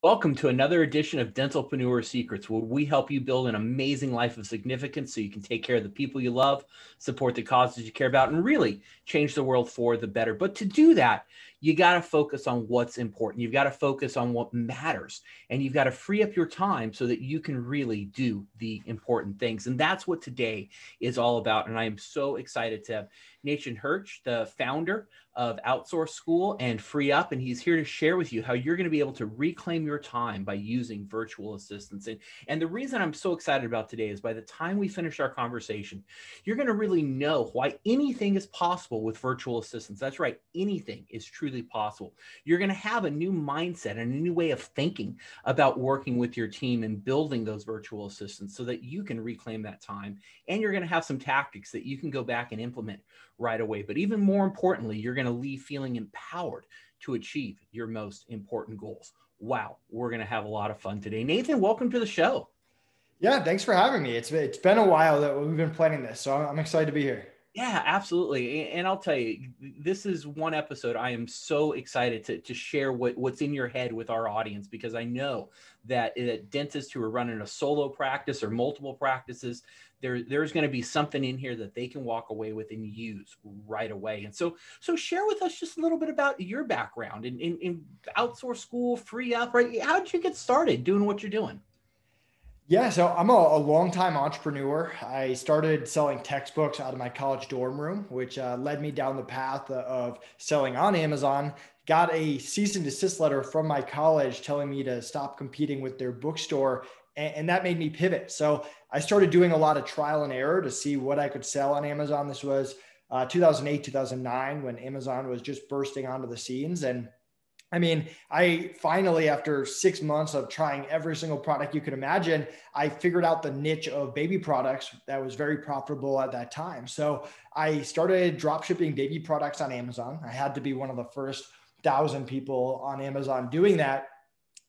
Welcome to another edition of Dentalpreneur Secrets, where we help you build an amazing life of significance so you can take care of the people you love, support the causes you care about, and really change the world for the better. But to do that, you got to focus on what's important. You've got to focus on what matters, and you've got to free up your time so that you can really do the important things. And that's what today is all about. And I am so excited to have Hirsch, the founder of Outsource School and Free Up. And he's here to share with you how you're going to be able to reclaim your time by using virtual assistants. And the reason I'm so excited about today is by the time we finish our conversation, you're going to really know why anything is possible with virtual assistants. That's right. Anything is truly possible. You're going to have a new mindset and a new way of thinking about working with your team and building those virtual assistants so that you can reclaim that time. And you're going to have some tactics that you can go back and implement right away. But even more importantly, you're going to leave feeling empowered to achieve your most important goals. Wow, we're going to have a lot of fun today. Nathan, welcome to the show. Yeah, thanks for having me. It's been a while that we've been planning this, so I'm excited to be here. Yeah, absolutely. And I'll tell you, this is one episode I am so excited to share what's in your head with our audience, because I know that dentists who are running a solo practice or multiple practices, there's going to be something in here that they can walk away with and use right away. And so share with us just a little bit about your background in Outsource School, Free Up, right? How did you get started doing what you're doing? Yeah, so I'm a longtime entrepreneur. I started selling textbooks out of my college dorm room, which led me down the path of selling on Amazon. Got a cease and desist letter from my college telling me to stop competing with their bookstore. And that made me pivot. So I started doing a lot of trial and error to see what I could sell on Amazon. This was 2008, 2009, when Amazon was just bursting onto the scenes. And I mean, I finally, after 6 months of trying every single product you could imagine, I figured out the niche of baby products that was very profitable at that time. So I started drop shipping baby products on Amazon. I had to be one of the first 1,000 people on Amazon doing that.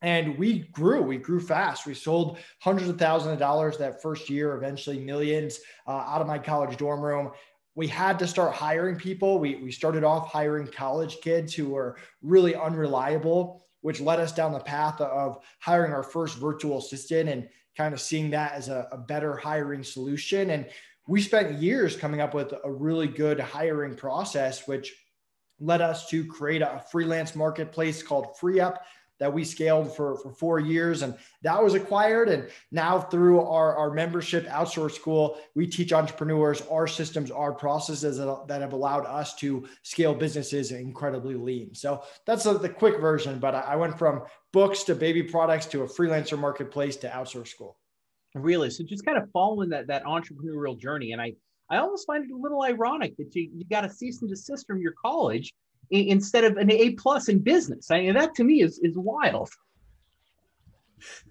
And we grew fast. We sold hundreds of thousands of dollars that first year, eventually millions out of my college dorm room. We had to start hiring people. We started off hiring college kids who were really unreliable, which led us down the path of hiring our first virtual assistant and kind of seeing that as a better hiring solution. And we spent years coming up with a really good hiring process, which led us to create a freelance marketplace called Free Up that we scaled for 4 years, and that was acquired. And now through our membership Outsource School, we teach entrepreneurs our systems, our processes that have allowed us to scale businesses incredibly lean. So that's the quick version, but I went from books to baby products to a freelancer marketplace to Outsource School. Really? So just kind of following that entrepreneurial journey. And I almost find it a little ironic that you got a cease and desist from your college instead of an A+ in business. I mean, that to me is wild.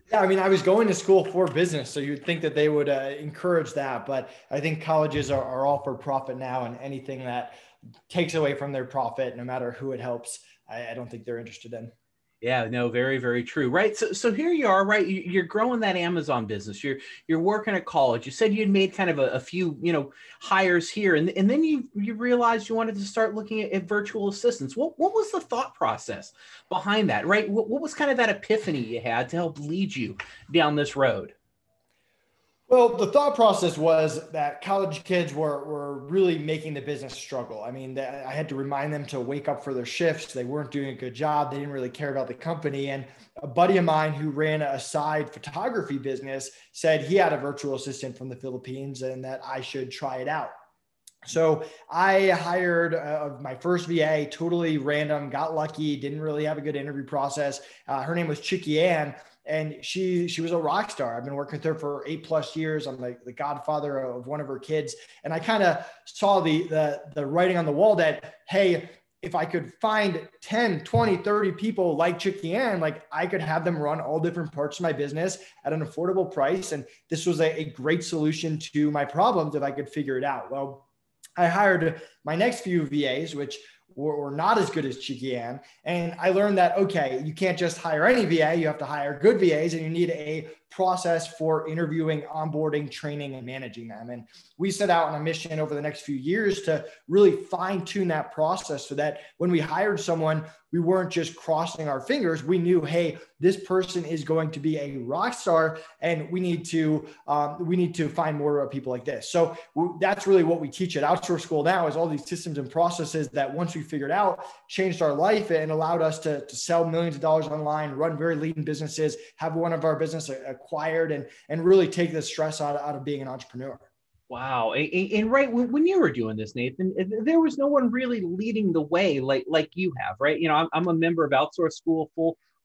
Yeah, I mean, I was going to school for business, so you'd think that they would encourage that. But I think colleges are all for profit now, and anything that takes away from their profit, no matter who it helps, I don't think they're interested in. Yeah, no, very, very true. Right. So here you are, right? You're growing that Amazon business. You're working at college. You said you'd made kind of a few, hires here. And then you realized you wanted to start looking at virtual assistants. What was the thought process behind that, right? What was kind of that epiphany you had to help lead you down this road? Well, the thought process was that college kids were really making the business struggle. I mean, I had to remind them to wake up for their shifts. They weren't doing a good job. They didn't really care about the company. And a buddy of mine who ran a side photography business said he had a virtual assistant from the Philippines and that I should try it out. So I hired my first VA, totally random, got lucky, didn't really have a good interview process. Her name was Chicky Ann. And she was a rock star. I've been working with her for 8+ years. I'm the godfather of one of her kids. And I kind of saw the writing on the wall that, hey, if I could find 10, 20, 30 people like Chicky Ann, like I could have them run all different parts of my business at an affordable price. And this was a great solution to my problems if I could figure it out. Well, I hired my next few VAs, which were not as good as Chicky Ann. And I learned that, okay, you can't just hire any VA, you have to hire good VAs and you need a process for interviewing, onboarding, training, and managing them. And we set out on a mission over the next few years to really fine tune that process so that when we hired someone, we weren't just crossing our fingers. We knew, hey, this person is going to be a rock star, and we need to find more people like this. So that's really what we teach at Outsource School now, is all these systems and processes that once we figured out, changed our life and allowed us to sell millions of dollars online, run very lean businesses, have one of our business acquired, and really take the stress out of being an entrepreneur. Wow. And right when you were doing this, Nathan, there was no one really leading the way like you have, right? You know, I'm a member of Outsource School,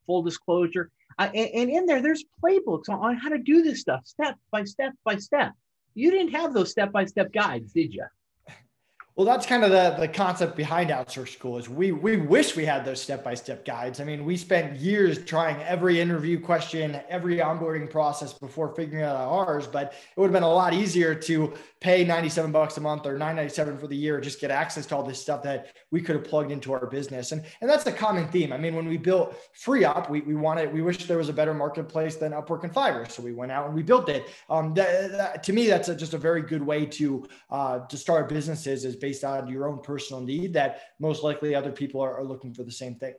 full disclosure. And in there's playbooks on how to do this stuff, step by step by step. You didn't have those step-by-step guides, did you? Well, that's kind of the concept behind Outsource School, is we wish we had those step-by-step guides. I mean, we spent years trying every interview question, every onboarding process before figuring out ours, but it would have been a lot easier to pay $97 a month or $9.97 for the year, just get access to all this stuff that we could have plugged into our business. And that's a common theme. I mean, when we built FreeUp, we wish there was a better marketplace than Upwork and Fiverr. So we went out and we built it. To me, that's just a very good way to start businesses, is based on your own personal need, that most likely other people are looking for the same thing.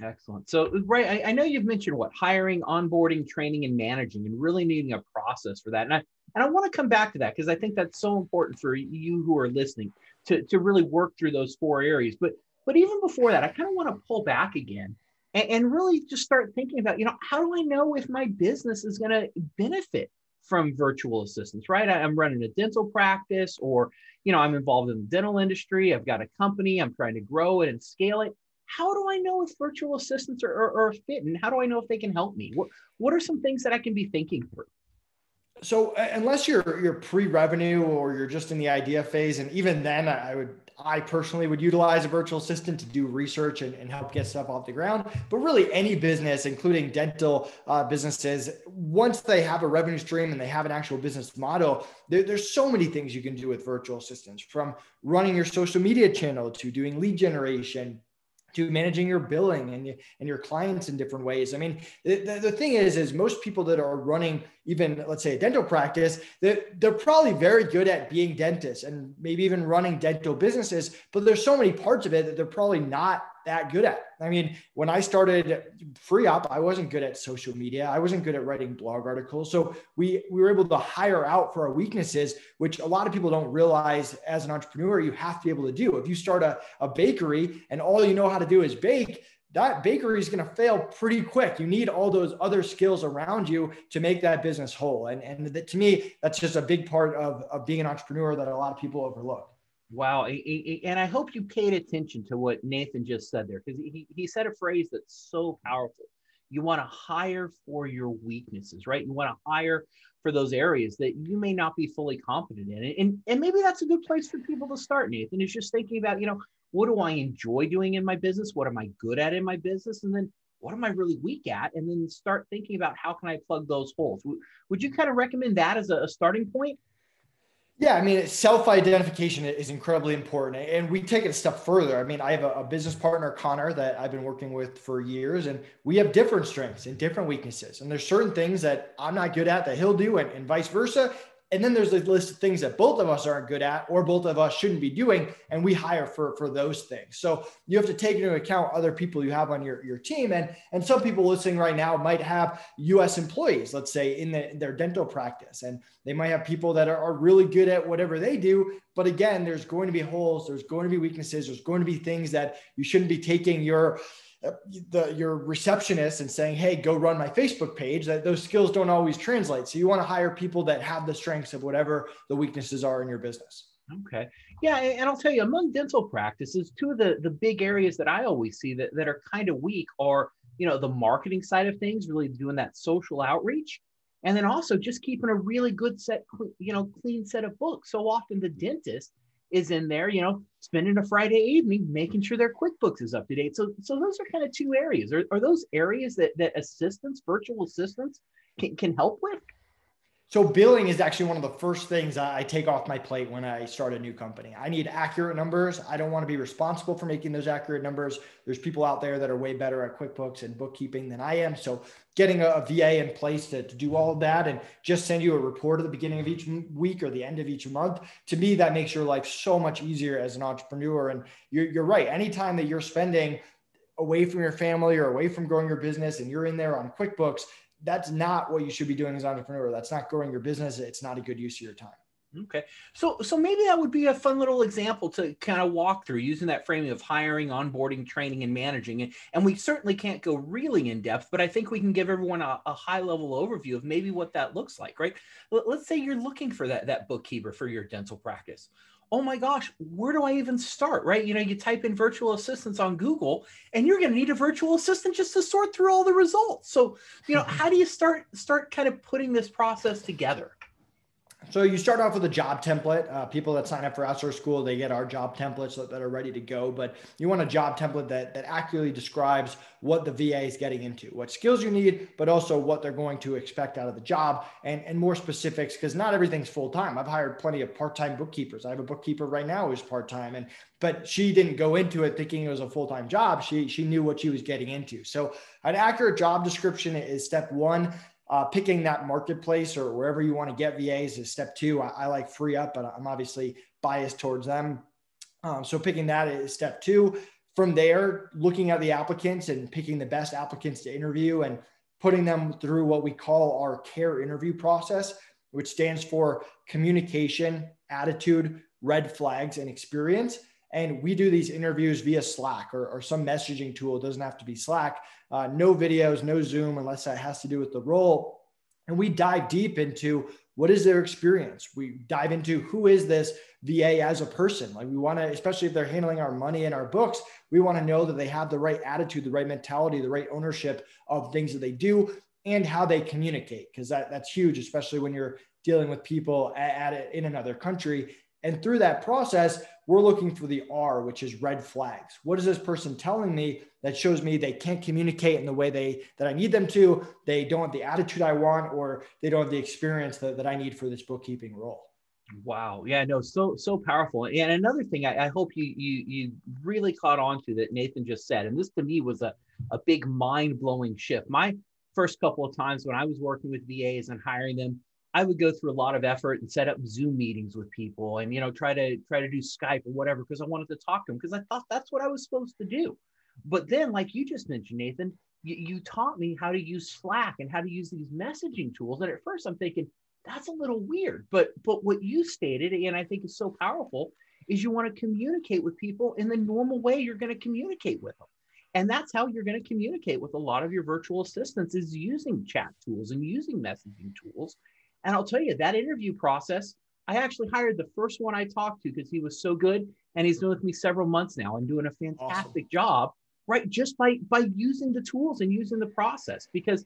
Excellent. So, right, I know you've mentioned hiring, onboarding, training, and managing, and really needing a process for that. And I want to come back to that, because I think that's so important for you who are listening to really work through those 4 areas. But even before that, I kind of want to pull back again and really just start thinking about, how do I know if my business is going to benefit from virtual assistants, right? I'm running a dental practice, or, I'm involved in the dental industry. I've got a company. I'm trying to grow it and scale it. How do I know if virtual assistants are a fit, and how do I know if they can help me? What are some things that I can be thinking through? So unless you're pre-revenue or you're just in the idea phase, and even then I personally would utilize a virtual assistant to do research and help get stuff off the ground. But really any business, including dental businesses, once they have a revenue stream and they have an actual business model, there's so many things you can do with virtual assistants, from running your social media channel to doing lead generation, to managing your billing and your clients in different ways. I mean, the thing is most people that are running, even let's say a dental practice, they're probably very good at being dentists and maybe even running dental businesses, but there's so many parts of it that they're probably not that good at. I mean, when I started FreeUp, I wasn't good at social media. I wasn't good at writing blog articles. So we were able to hire out for our weaknesses, which a lot of people don't realize as an entrepreneur, you have to be able to do. If you start a bakery and all you know how to do is bake, that bakery is going to fail pretty quick. You need all those other skills around you to make that business whole. And to me, that's just a big part of being an entrepreneur that a lot of people overlook. Wow. And I hope you paid attention to what Nathan just said there, because he said a phrase that's so powerful. You want to hire for your weaknesses, right? You want to hire for those areas that you may not be fully competent in. And maybe that's a good place for people to start, Nathan, is just thinking about, what do I enjoy doing in my business? What am I good at in my business? And then what am I really weak at? And then start thinking about how can I plug those holes? Would you kind of recommend that as a starting point? Yeah, I mean, self-identification is incredibly important. And we take it a step further. I mean, I have a business partner, Connor, that I've been working with for years, and we have different strengths and different weaknesses. And there's certain things that I'm not good at that he'll do, and vice versa. And then there's a list of things that both of us aren't good at, or both of us shouldn't be doing, and we hire for those things. So you have to take into account other people you have on your team. And some people listening right now might have US employees, let's say in their dental practice, and they might have people that are really good at whatever they do. But again, there's going to be holes, there's going to be weaknesses, there's going to be things that you shouldn't be taking your receptionist and saying, hey, go run my Facebook page. That those skills don't always translate. So you want to hire people that have the strengths of whatever the weaknesses are in your business. Okay. Yeah. And I'll tell you, among dental practices, two of the big areas that I always see that are kind of weak are, the marketing side of things, really doing that social outreach. And then also just keeping a really good clean set of books. So often the dentist is in there, spending a Friday evening, making sure their QuickBooks is up to date. So those are kind of two areas. Are those areas that assistants, virtual assistants can help with? So billing is actually one of the first things I take off my plate when I start a new company. I need accurate numbers. I don't want to be responsible for making those accurate numbers. There's people out there that are way better at QuickBooks and bookkeeping than I am. So getting a VA in place to do all of that and just send you a report at the beginning of each week or the end of each month, to me, that makes your life so much easier as an entrepreneur. And you're right. Anytime that you're spending away from your family or away from growing your business and you're in there on QuickBooks, that's not what you should be doing as an entrepreneur. That's not growing your business. It's not a good use of your time. Okay. So maybe that would be a fun little example to kind of walk through using that framing of hiring, onboarding, training, and managing. And we certainly can't go really in depth, but I think we can give everyone a high level overview of maybe what that looks like, right? Let's say you're looking for that bookkeeper for your dental practice. Oh my gosh, where do I even start, right? You type in virtual assistants on Google and you're going to need a virtual assistant just to sort through all the results. So, how do you start kind of putting this process together? So you start off with a job template. People that sign up for Outsource School, they get our job templates that are ready to go. But you want a job template that accurately describes what the VA is getting into, what skills you need, but also what they're going to expect out of the job, and more specifics, because not everything's full-time. I've hired plenty of part-time bookkeepers. I have a bookkeeper right now who's part-time, but she didn't go into it thinking it was a full-time job. She knew what she was getting into. So an accurate job description is step one. Picking that marketplace or wherever you want to get VAs is step two. I like Free Up, but I'm obviously biased towards them. So picking that is step two. From there, looking at the applicants and picking the best applicants to interview and putting them through what we call our CARE interview process, which stands for communication, attitude, red flags, and experience. And we do these interviews via Slack or some messaging tool. It doesn't have to be Slack. No videos, no Zoom, unless that has to do with the role. And we dive deep into what is their experience. We dive into who is this VA as a person. Like, we want to, especially if they're handling our money and our books, we want to know that they have the right attitude, the right mentality, the right ownership of things that they do, and how they communicate, because that's huge, especially when you're dealing with people in another country. And through that process, we're looking for the R, which is red flags. What is this person telling me that shows me they can't communicate in the way that I need them to? They don't have the attitude I want, or they don't have the experience that I need for this bookkeeping role. Wow. Yeah, no, so powerful. And another thing I hope you really caught on to that Nathan just said, and this to me was a big mind-blowing shift. My first couple of times when I was working with VAs and hiring them, I would go through a lot of effort and set up Zoom meetings with people and, try to do Skype or whatever, because I wanted to talk to them, because I thought that's what I was supposed to do. But then, like you just mentioned, Nathan, you taught me how to use Slack and how to use these messaging tools. And at first I'm thinking, that's a little weird. But what you stated, and I think is so powerful, is you want to communicate with people in the normal way you're going to communicate with them. And that's how you're going to communicate with a lot of your virtual assistants, is using chat tools and using messaging tools. And I'll tell you, that interview process, I actually hired the first one I talked to because he was so good. And he's been with me several months now and doing a fantastic job, right? Just by using the tools and using the process. Because,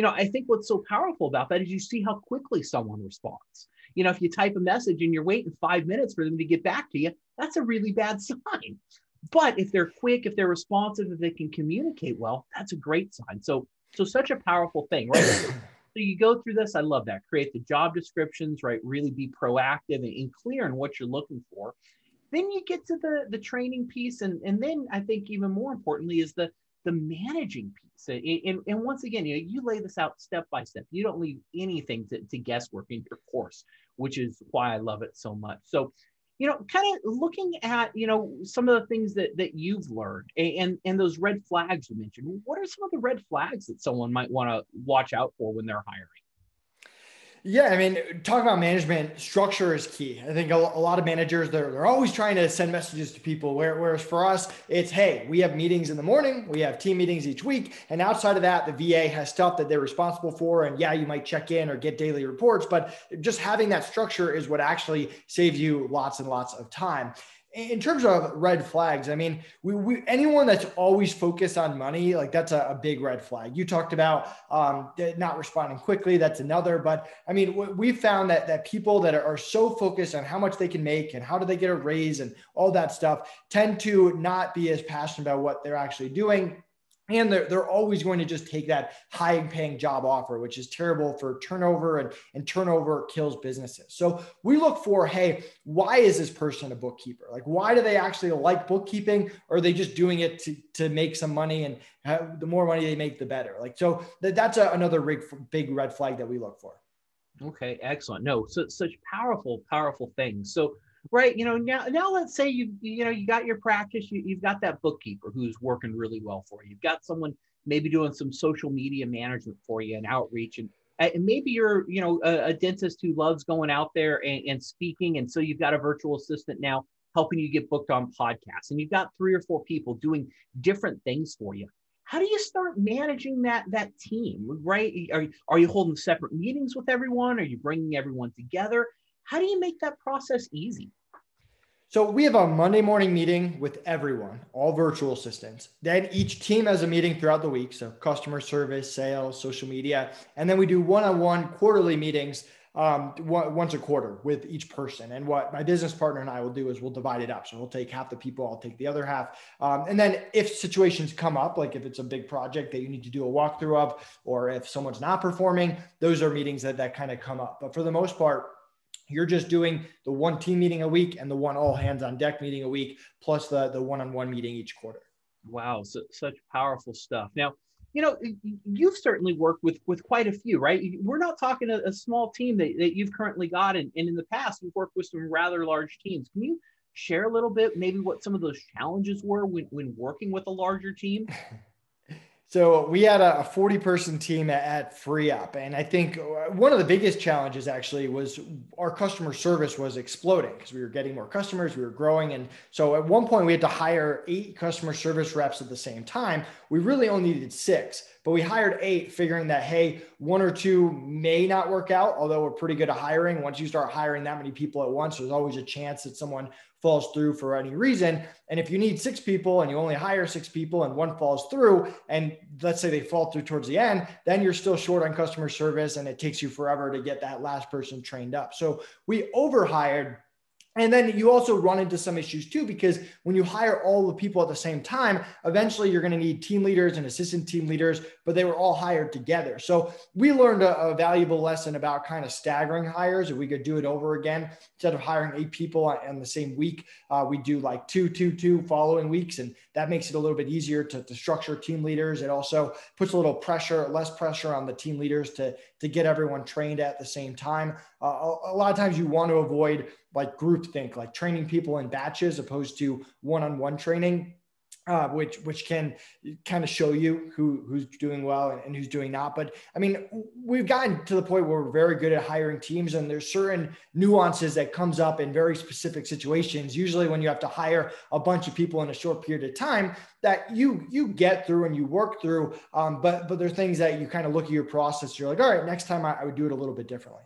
I think what's so powerful about that is you see how quickly someone responds. If you type a message and you're waiting 5 minutes for them to get back to you, that's a really bad sign. But if they're quick, if they're responsive, if they can communicate well, that's a great sign. So such a powerful thing, right? So you go through this. I love that. Create the job descriptions, right? Really be proactive and clear on what you're looking for. Then you get to the training piece. And then I think even more importantly is the managing piece. And once again, you lay this out step by step. You don't leave anything to guesswork in your course, which is why I love it so much. So, kind of looking at, some of the things that you've learned and those red flags you mentioned. What are some of the red flags that someone might want to watch out for when they're hiring? Yeah, I mean, talking about management, structure is key. I think a lot of managers, they're always trying to send messages to people, whereas for us, it's, hey, we have meetings in the morning, we have team meetings each week, and outside of that, the VA has stuff that they're responsible for, and yeah, you might check in or get daily reports, but just having that structure is what actually saves you lots and lots of time. In terms of red flags, I mean, anyone that's always focused on money, like, that's a big red flag. You talked about not responding quickly. That's another. But I mean, we've found that people that are so focused on how much they can make and how do they get a raise and all that stuff tend to not be as passionate about what they're actually doing. And they're always going to just take that high paying job offer, which is terrible for turnover, and turnover kills businesses. So we look for, hey, why is this person a bookkeeper? Like, why do they actually like bookkeeping? Or are they just doing it to make some money, and the more money they make, the better? Like, so that's another big red flag that we look for. Okay, excellent. No, so such powerful, powerful things. So, right, now let's say you got your practice, you've got that bookkeeper who's working really well for you. You've got someone maybe doing some social media management for you and outreach, and maybe you're, a dentist who loves going out there and speaking, and so you've got a virtual assistant now helping you get booked on podcasts, and you've got 3 or 4 people doing different things for you. How do you start managing that team, right? Are you holding separate meetings with everyone? Are you bringing everyone together? How do you make that process easy? So we have a Monday morning meeting with everyone, all virtual assistants. Then each team has a meeting throughout the week. So customer service, sales, social media. And then we do one-on-one quarterly meetings once a quarter with each person. And what my business partner and I will do is we'll divide it up. So we'll take half the people, I'll take the other half. And then if situations come up, like if it's a big project that you need to do a walkthrough of, or if someone's not performing, those are meetings that kind of come up. But for the most part, you're just doing the one team meeting a week and the one all hands on deck meeting a week, plus the one-on-one meeting each quarter. Wow, such powerful stuff. Now, you've certainly worked with quite a few, right? We're not talking a small team that you've currently got, and in the past, we've worked with some rather large teams. Can you share a little bit, maybe what some of those challenges were when working with a larger team? So we had a 40-person team at FreeUp. And I think one of the biggest challenges actually was our customer service was exploding because we were getting more customers, we were growing. And so at one point we had to hire 8 customer service reps at the same time. We really only needed 6, but we hired 8, figuring that, hey, 1 or 2 may not work out, although we're pretty good at hiring. Once you start hiring that many people at once, there's always a chance that someone falls through for any reason. And if you need 6 people and you only hire 6 people and 1 falls through, and let's say they fall through towards the end, then you're still short on customer service and it takes you forever to get that last person trained up. So we overhired. And then you also run into some issues too, because when you hire all the people at the same time, eventually you're going to need team leaders and assistant team leaders, but they were all hired together. So we learned a valuable lesson about kind of staggering hires. If we could do it over again, instead of hiring 8 people in the same week, we do like 2 following weeks. And that makes it a little bit easier to structure team leaders. It also puts a little less pressure on the team leaders to get everyone trained at the same time. A lot of times you want to avoid like groupthink, like training people in batches opposed to one-on-one training, which can kind of show you who's doing well and who's doing not. But I mean, we've gotten to the point where we're very good at hiring teams, and there's certain nuances that comes up in very specific situations. Usually when you have to hire a bunch of people in a short period of time that you get through and you work through. But there are things that you kind of look at your process. You're like, all right, next time I would do it a little bit differently.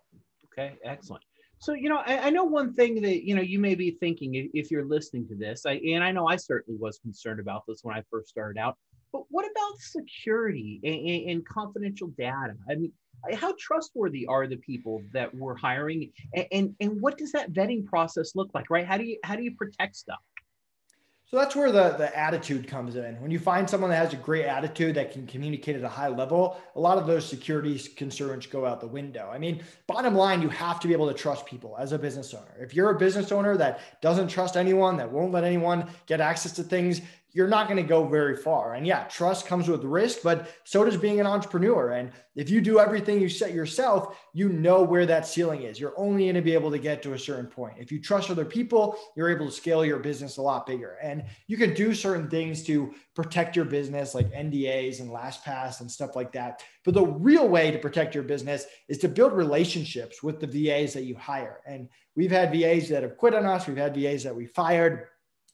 Okay, excellent. So, I know one thing that, you may be thinking if you're listening to this, and I know I certainly was concerned about this when I first started out, but what about security and confidential data? I mean, how trustworthy are the people that we're hiring, and what does that vetting process look like, right? How do you protect stuff? So that's where the attitude comes in. When you find someone that has a great attitude that can communicate at a high level, a lot of those security concerns go out the window. I mean, bottom line, you have to be able to trust people as a business owner. If you're a business owner that doesn't trust anyone, that won't let anyone get access to things, you're not going to go very far. And yeah, trust comes with risk, but so does being an entrepreneur. And if you do everything you set yourself, you know where that ceiling is. You're only going to be able to get to a certain point. If you trust other people, you're able to scale your business a lot bigger. And you can do certain things to protect your business, like NDAs and LastPass and stuff like that. But the real way to protect your business is to build relationships with the VAs that you hire. And we've had VAs that have quit on us. We've had VAs that we fired.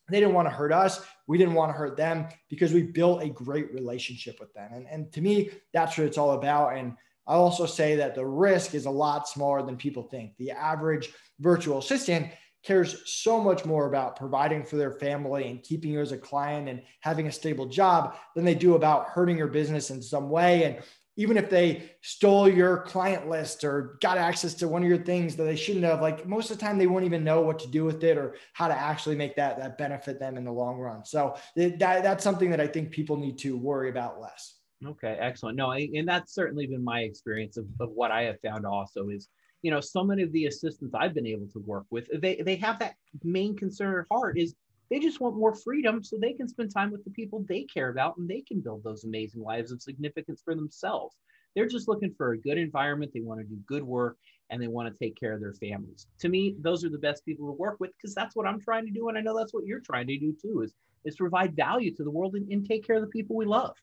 They didn't want to hurt us. We didn't want to hurt them because we built a great relationship with them. And to me, that's what it's all about. And I also say that the risk is a lot smaller than people think. The average virtual assistant cares so much more about providing for their family and keeping you as a client and having a stable job than they do about hurting your business in some way. And even if they stole your client list or got access to one of your things that they shouldn't have, like most of the time they won't even know what to do with it or how to actually make that benefit them in the long run. So that's something that I think people need to worry about less. Okay, excellent. No, and that's certainly been my experience of what I have found also is, so many of the assistants I've been able to work with, they have that main concern at heart is they just want more freedom so they can spend time with the people they care about and they can build those amazing lives of significance for themselves. They're just looking for a good environment. They want to do good work and they want to take care of their families. To me, those are the best people to work with because that's what I'm trying to do. And I know that's what you're trying to do too, is provide value to the world and take care of the people we love.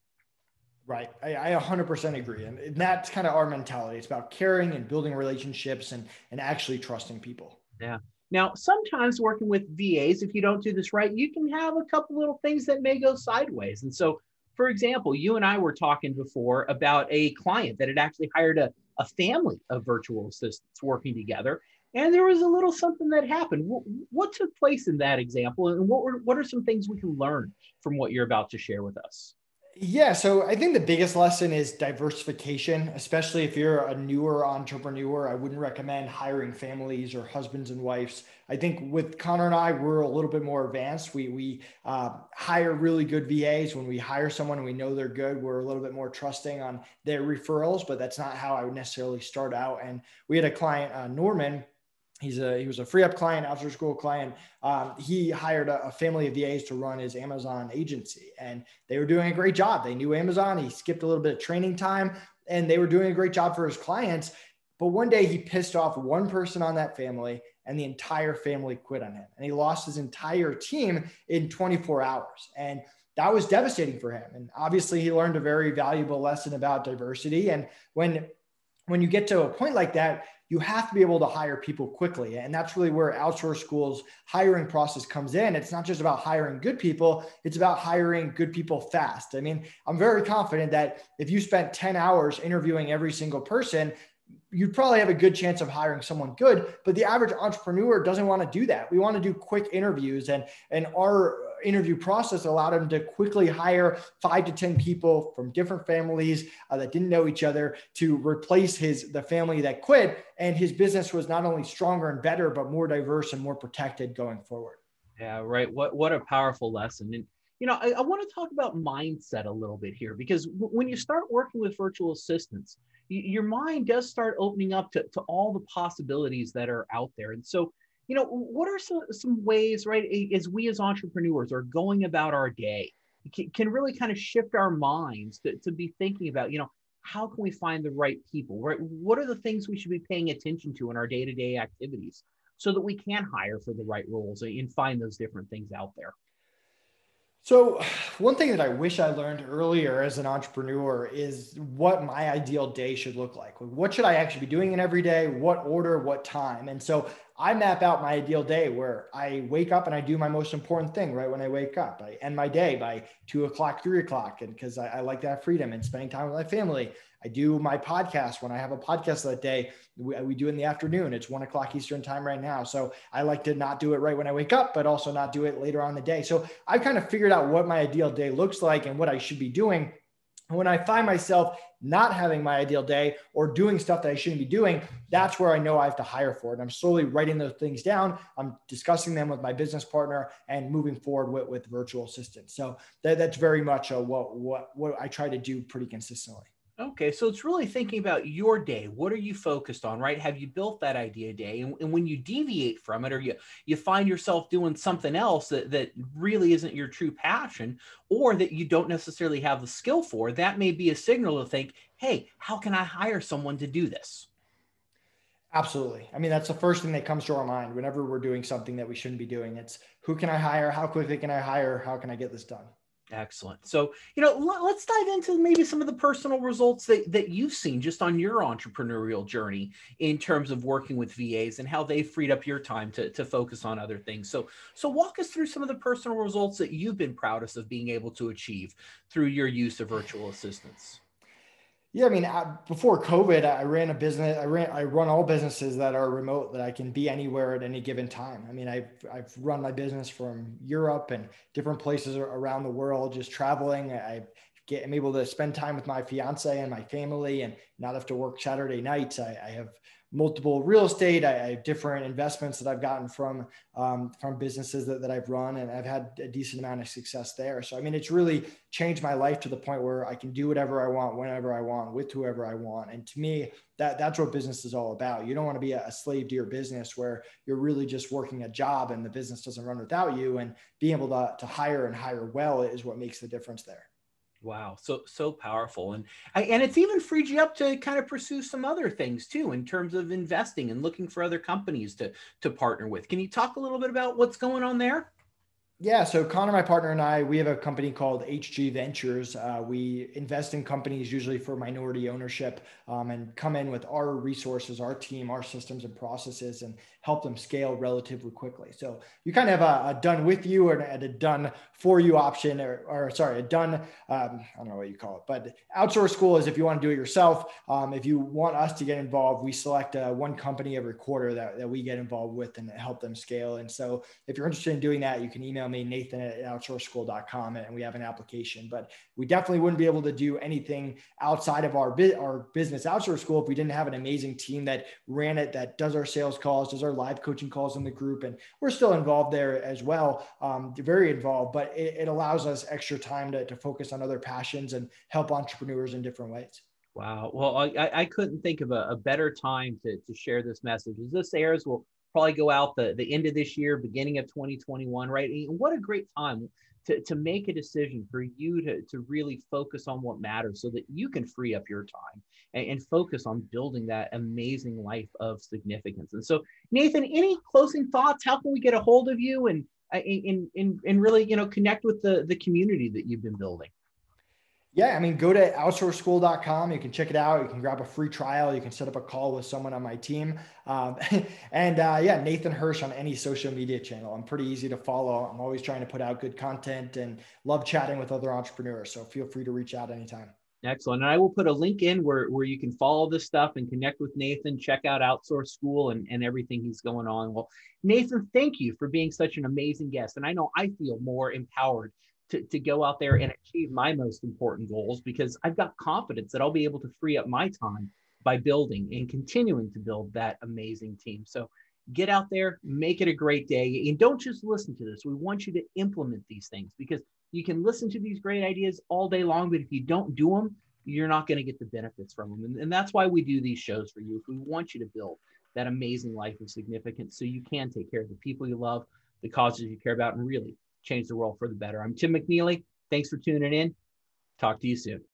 Right. I 100% agree. And that's kind of our mentality. It's about caring and building relationships and actually trusting people. Yeah. Now, sometimes working with VAs, if you don't do this right, you can have a couple little things that may go sideways. And so, for example, you and I were talking before about a client that had actually hired a family of virtual assistants working together. And there was a little something that happened. What took place in that example? And what are some things we can learn from what you're about to share with us? Yeah, so I think the biggest lesson is diversification, especially if you're a newer entrepreneur. I wouldn't recommend hiring families or husbands and wives. I think with Connor and I, we're a little bit more advanced. We hire really good VAs. When we hire someone and we know they're good, we're a little bit more trusting on their referrals, but that's not how I would necessarily start out. And we had a client, Norman. He was a free up client, after school client. He hired a family of VAs to run his Amazon agency, and they were doing a great job. They knew Amazon. He skipped a little bit of training time, and they were doing a great job for his clients. But one day he pissed off one person on that family, and the entire family quit on him, and he lost his entire team in 24 hours. And that was devastating for him. And obviously, he learned a very valuable lesson about diversity. And when you get to a point like that, you have to be able to hire people quickly. And that's really where Outsource School's hiring process comes in. It's not just about hiring good people, it's about hiring good people fast. I mean, I'm very confident that if you spent 10 hours interviewing every single person, you'd probably have a good chance of hiring someone good, but the average entrepreneur doesn't want to do that. We want to do quick interviews, and our interview process allowed him to quickly hire 5 to 10 people from different families that didn't know each other to replace the family that quit. And his business was not only stronger and better, but more diverse and more protected going forward. Yeah, right. What a powerful lesson. And I want to talk about mindset a little bit here because when you start working with virtual assistants, your mind does start opening up to all the possibilities that are out there. And so, what are some ways, right, as entrepreneurs are going about our day, can really kind of shift our minds to be thinking about, how can we find the right people, right? What are the things we should be paying attention to in our day-to-day activities so that we can hire for the right roles and find those different things out there? So one thing that I wish I learned earlier as an entrepreneur is what my ideal day should look like. What should I actually be doing in every day? What order, what time? And so I map out my ideal day where I wake up and I do my most important thing right when I wake up. I end my day by 2 o'clock, 3 o'clock. And because I like that freedom and spending time with my family. I do my podcast when I have a podcast that day. We do it in the afternoon. It's 1 o'clock Eastern time right now. So I like to not do it right when I wake up, but also not do it later on in the day. So I've kind of figured out what my ideal day looks like and what I should be doing. And when I find myself not having my ideal day or doing stuff that I shouldn't be doing, that's where I know I have to hire for it. And I'm slowly writing those things down. I'm discussing them with my business partner and moving forward with virtual assistants. So that's very much what I try to do pretty consistently. Okay, so it's really thinking about your day. What are you focused on, right? Have you built that idea day? And when you deviate from it or you find yourself doing something else that really isn't your true passion or that you don't necessarily have the skill for, that may be a signal to think, hey, how can I hire someone to do this? Absolutely. I mean, that's the first thing that comes to our mind whenever we're doing something that we shouldn't be doing. It's who can I hire? How quickly can I hire? How can I get this done? Excellent. So, let's dive into maybe some of the personal results that you've seen just on your entrepreneurial journey in terms of working with VAs and how they freed up your time to focus on other things. So walk us through some of the personal results that you've been proudest of being able to achieve through your use of virtual assistants. Yeah, I mean, before COVID, I ran a business. I run all businesses that are remote, that I can be anywhere at any given time. I mean, I've run my business from Europe and different places around the world, just traveling. I I'm able to spend time with my fiance and my family and not have to work Saturday nights. I have multiple real estate. I have different investments that I've gotten from businesses that I've run, and I've had a decent amount of success there. So, I mean, it's really changed my life to the point where I can do whatever I want, whenever I want, with whoever I want. And to me, that's what business is all about. You don't want to be a slave to your business where you're really just working a job and the business doesn't run without you. And being able to hire and hire well is what makes the difference there. Wow. So powerful. And it's even freed you up to kind of pursue some other things too, in terms of investing and looking for other companies to partner with. Can you talk a little bit about what's going on there? Yeah, so Connor, my partner, and I, we have a company called HG Ventures. We invest in companies usually for minority ownership, and come in with our resources, our team, our systems and processes, and help them scale relatively quickly. So you kind of have a done with you or a done for you option, or sorry, a done, I don't know what you call it, but outsource school is if you want to do it yourself. If you want us to get involved, we select one company every quarter that we get involved with and help them scale. And so if you're interested in doing that, you can email me, Nathan@outsourceschool.com, and we have an application. But we definitely wouldn't be able to do anything outside of our business outsource school if we didn't have an amazing team that ran it, that does our sales calls, does our live coaching calls in the group. And we're still involved there as well, very involved, but it allows us extra time to focus on other passions and help entrepreneurs in different ways. Wow. Well, I couldn't think of a better time to share this message. As this airs, we'll probably go out the end of this year, beginning of 2021, right? And what a great time to make a decision for you to really focus on what matters so that you can free up your time and focus on building that amazing life of significance. And so, Nathan, any closing thoughts? How can we get a hold of you and really, connect with the community that you've been building? Yeah, I mean, go to outsourceschool.com. You can check it out. You can grab a free trial. You can set up a call with someone on my team. Yeah, Nathan Hirsch on any social media channel. I'm pretty easy to follow. I'm always trying to put out good content and love chatting with other entrepreneurs. So feel free to reach out anytime. Excellent. And I will put a link in where you can follow this stuff and connect with Nathan, check out Outsource School and everything he's going on. Well, Nathan, thank you for being such an amazing guest. And I know I feel more empowered to go out there and achieve my most important goals because I've got confidence that I'll be able to free up my time by building and continuing to build that amazing team. So get out there, make it a great day. And don't just listen to this. We want you to implement these things because you can listen to these great ideas all day long, but if you don't do them, you're not going to get the benefits from them. And that's why we do these shows for you. If we want you to build that amazing life of significance so you can take care of the people you love, the causes you care about, and really change the world for the better. I'm Tim McNeely. Thanks for tuning in. Talk to you soon.